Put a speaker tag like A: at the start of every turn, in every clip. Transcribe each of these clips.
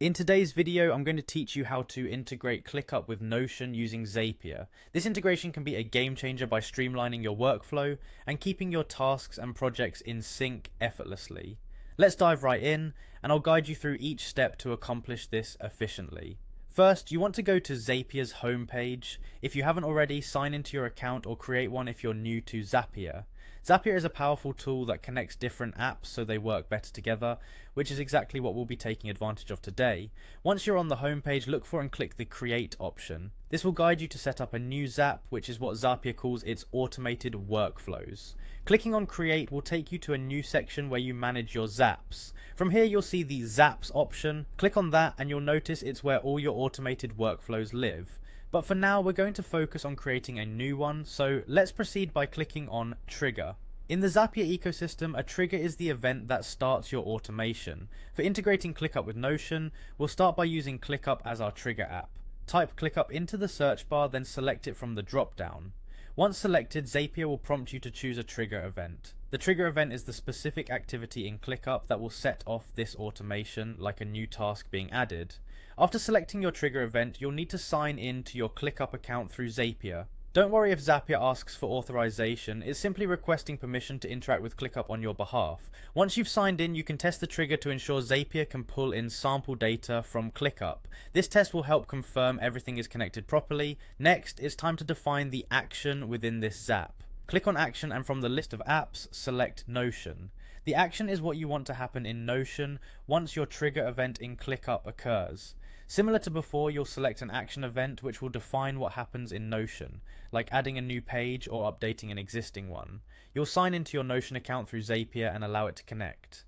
A: In today's video, I'm going to teach you how to integrate Clickup with Notion using Zapier. This integration can be a game changer by streamlining your workflow and keeping your tasks and projects in sync effortlessly. Let's dive right in, and I'll guide you through each step to accomplish this efficiently. First, you want to go to Zapier's homepage. If you haven't already, sign into your account or create one if you're new to Zapier. Zapier is a powerful tool that connects different apps so they work better together, which is exactly what we'll be taking advantage of today. Once you're on the homepage, look for and click the Create option. This will guide you to set up a new Zap, which is what Zapier calls its automated workflows. Clicking on Create will take you to a new section where you manage your Zaps. From here you'll see the Zaps option. Click on that and you'll notice it's where all your automated workflows live. But for now, we're going to focus on creating a new one, so let's proceed by clicking on Trigger. In the Zapier ecosystem, a trigger is the event that starts your automation. For integrating ClickUp with Notion, we'll start by using ClickUp as our trigger app. Type ClickUp into the search bar, then select it from the drop-down. Once selected, Zapier will prompt you to choose a trigger event. The trigger event is the specific activity in ClickUp that will set off this automation, like a new task being added. After selecting your trigger event, you'll need to sign in to your ClickUp account through Zapier. Don't worry if Zapier asks for authorization, it's simply requesting permission to interact with ClickUp on your behalf. Once you've signed in, you can test the trigger to ensure Zapier can pull in sample data from ClickUp. This test will help confirm everything is connected properly. Next, it's time to define the action within this Zap. Click on Action and from the list of apps, select Notion. The action is what you want to happen in Notion once your trigger event in ClickUp occurs. Similar to before, you'll select an action event which will define what happens in Notion, like adding a new page or updating an existing one. You'll sign into your Notion account through Zapier and allow it to connect.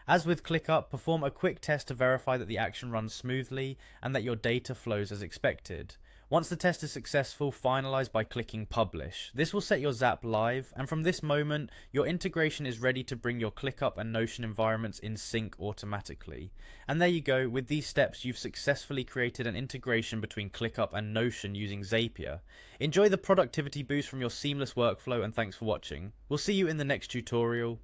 A: As with ClickUp, perform a quick test to verify that the action runs smoothly and that your data flows as expected. Once the test is successful, finalize by clicking Publish. This will set your Zap live, and from this moment, your integration is ready to bring your ClickUp and Notion environments in sync automatically. And there you go, with these steps, you've successfully created an integration between ClickUp and Notion using Zapier. Enjoy the productivity boost from your seamless workflow, and thanks for watching. We'll see you in the next tutorial.